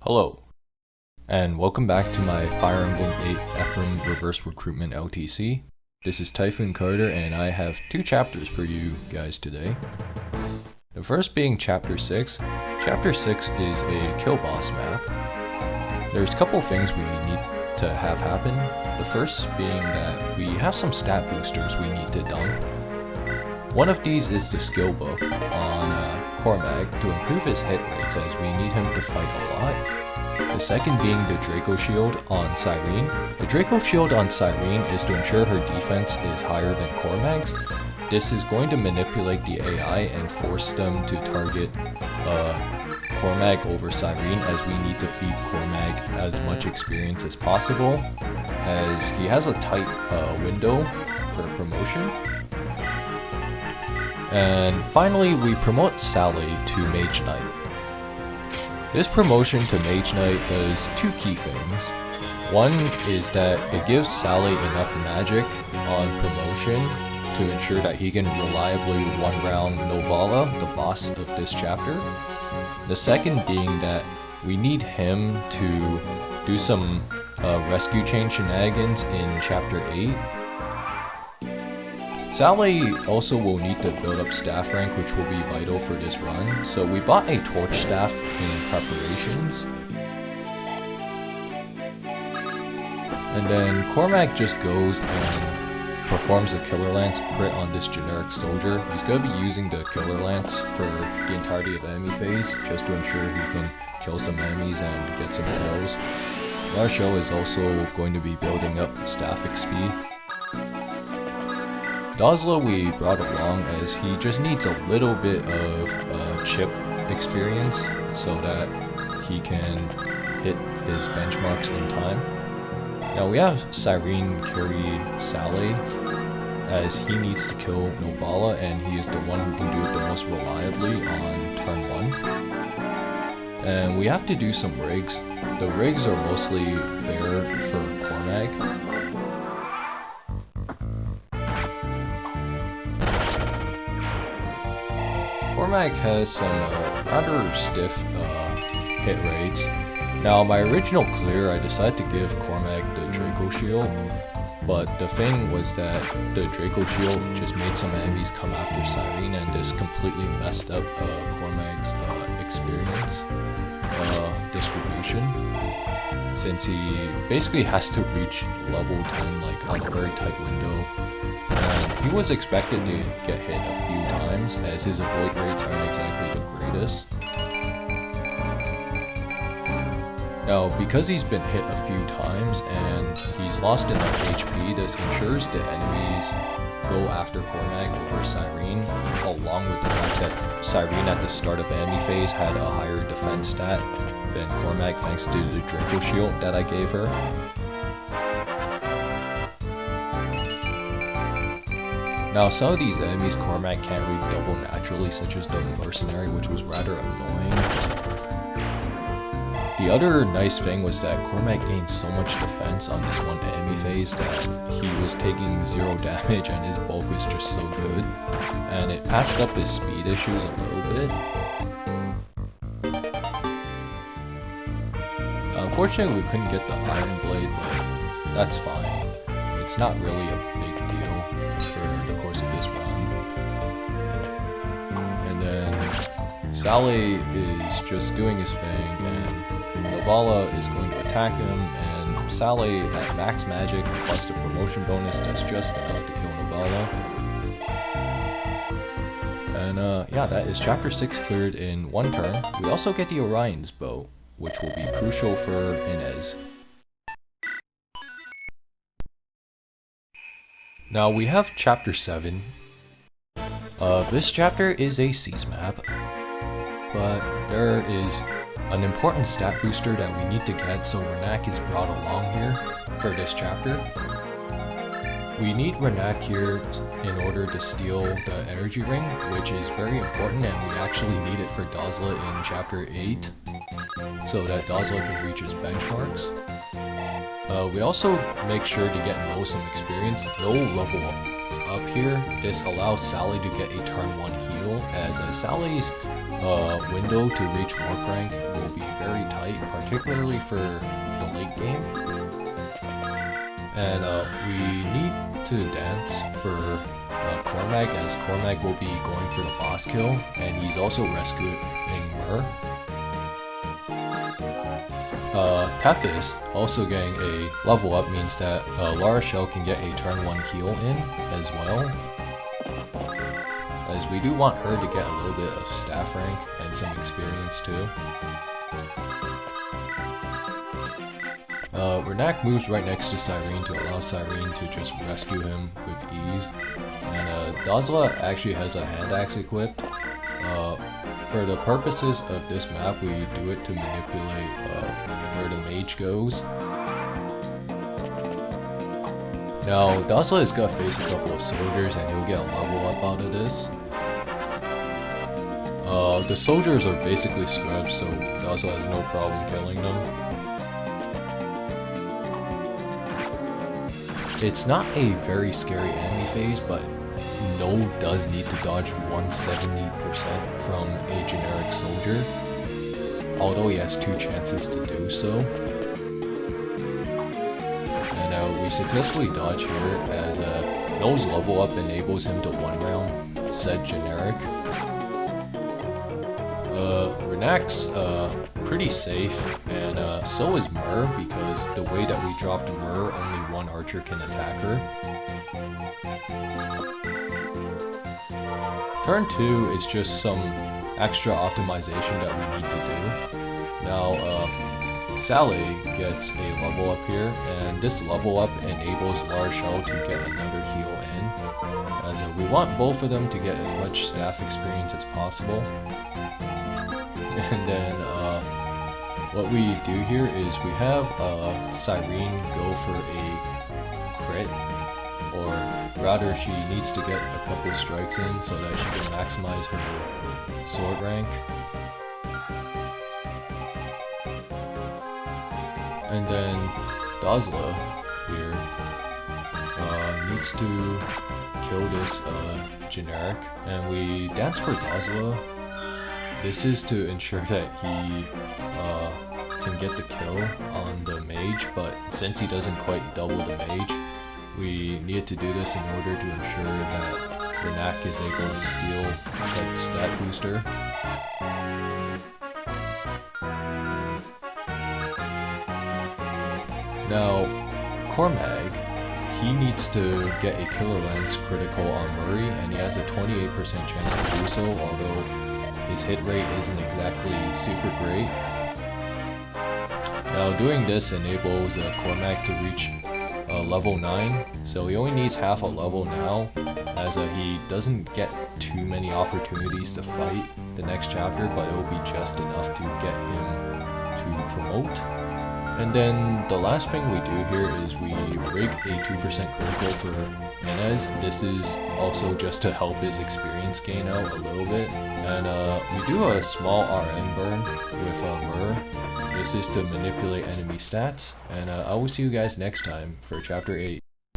Hello, and welcome back to my Fire Emblem 8 Ephraim Reverse Recruitment LTC. This is Typhoon Carter, and I have two chapters for you guys today. The first being Chapter 6. Chapter 6 is a kill boss map. There's a couple things we need to have happen. The first being that we have some stat boosters we need to dunk. One of these is the skill book on Cormag to improve his hit rates, as we need him to fight a lot. The second being the Dracoshield on Syrene. The Dracoshield on Syrene is to ensure her defense is higher than Cormag's. This is going to manipulate the AI and force them to target Cormag over Syrene, as we need to feed Cormag as much experience as possible, as he has a tight window for promotion. And finally, we promote Saleh to Mage Knight. This promotion to Mage Knight does two key things. One is that it gives Saleh enough magic on promotion to ensure that he can reliably one-round Knoll, the boss of this chapter. The second being that we need him to do some rescue chain shenanigans in Chapter 8. Saleh also will need to build up staff rank, which will be vital for this run, so we bought a torch staff in preparations. And then Cormag just goes and performs a Killer Lance crit on this generic soldier. He's going to be using the Killer Lance for the entirety of the enemy phase, just to ensure he can kill some enemies and get some kills. Our show is also going to be building up staff XP. Dazla we brought along as he just needs a little bit of chip experience so that he can hit his benchmarks in time. Now we have Syrene carry Saleh, as he needs to kill Knoll, and he is the one who can do it the most reliably on turn 1. And we have to do some rigs. The rigs are mostly there for Cormag. Cormag has some rather stiff hit rates. Now, my original clear, I decided to give Cormag the Dracoshield, but the thing was that the Dracoshield just made some enemies come after Syrene, and this completely messed up Cormag's experience distribution, since he basically has to reach level 10 like on a very tight window. And he was expected to get hit a few times, as his avoid rates aren't exactly the greatest. Now, because he's been hit a few times and he's lost enough HP, this ensures the enemies go after Cormag over Syrene, along with the fact that Syrene at the start of the enemy phase had a higher defense stat than Cormag thanks to the Dracoshield that I gave her. Now, some of these enemies Cormag can't read double naturally, such as the Mercenary, which was rather annoying. The other nice thing was that Cormag gained so much defense on this one enemy phase that he was taking 0 damage and his bulk was just so good. And it patched up his speed issues a little bit. Unfortunately, we couldn't get the Iron Blade, but that's fine. It's not really a big deal for the course of this run. And then Saleh is just doing his thing, and Knoll is going to attack him, and Saleh at max magic plus the promotion bonus, that's just enough to kill Knoll. And yeah, that is Chapter 6 cleared in 1 turn. We also get the Orion's Bow, which will be crucial for Inez. Now we have Chapter 7. This chapter is a Seas map, but there is an important stat booster that we need to get, so Renak is brought along here for this chapter. We need Renak here in order to steal the energy ring, which is very important, and we actually need it for Dazla in Chapter 8, so that Dazla can reach his benchmarks. We also make sure to get Knoll some experience. Knoll level up here. This allows Saleh to get a turn 1 heal, as Saleh's window to reach warp rank will be very tight, particularly for the late game. And we need to dance for Cormag, as Cormag will be going for the boss kill, and he's also rescuing Myr. Tethys also getting a level up means that Dracoshield can get a turn 1 heal in as well, as we do want her to get a little bit of staff rank and some experience too. Renak moves right next to Syrene to allow Syrene to just rescue him with ease. And Dazla actually has a hand axe equipped. For the purposes of this map, we do it to manipulate where the mage goes. Now, Dazla is gonna face a couple of soldiers and he'll get a level up out of this. The soldiers are basically scrubs, so Dazla has no problem killing them. It's not a very scary enemy phase, but Knoll does need to dodge 170% from a generic soldier, although he has 2 chances to do so. And we successfully dodge here, as Knoll's level up enables him to 1-round said generic. Renak's pretty safe, and so is Myr, because the way that we dropped Myr, only 1 archer can attack her. Turn 2 is just some extra optimization that we need to do. Now, Saleh gets a level up here, and this level up enables Dracoshield to get another heal in, as we want both of them to get as much staff experience as possible. And then what we do here is we have Syrene go for a crit, or rather she needs to get a couple strikes in so that she can maximize her sword rank. And then Dazla here needs to kill this generic, and we dance for Dazla. This is to ensure that he can get the kill on the mage, but since he doesn't quite double the mage, we needed to do this in order to ensure that Renak is able to steal said stat booster. Now, Cormag, he needs to get a Killer Lance critical on Murray, and he has a 28% chance to do so, although his hit rate isn't exactly super great. Now, doing this enables Cormag to reach level 9, so he only needs half a level now, as he doesn't get too many opportunities to fight the next chapter, but it will be just enough to get him to promote. And then the last thing we do here is we rig a 2% critical for Inez. This is also just to help his experience gain out a little bit. And we do a small RM burn with Myr. This is to manipulate enemy stats. And I will see you guys next time for Chapter 8.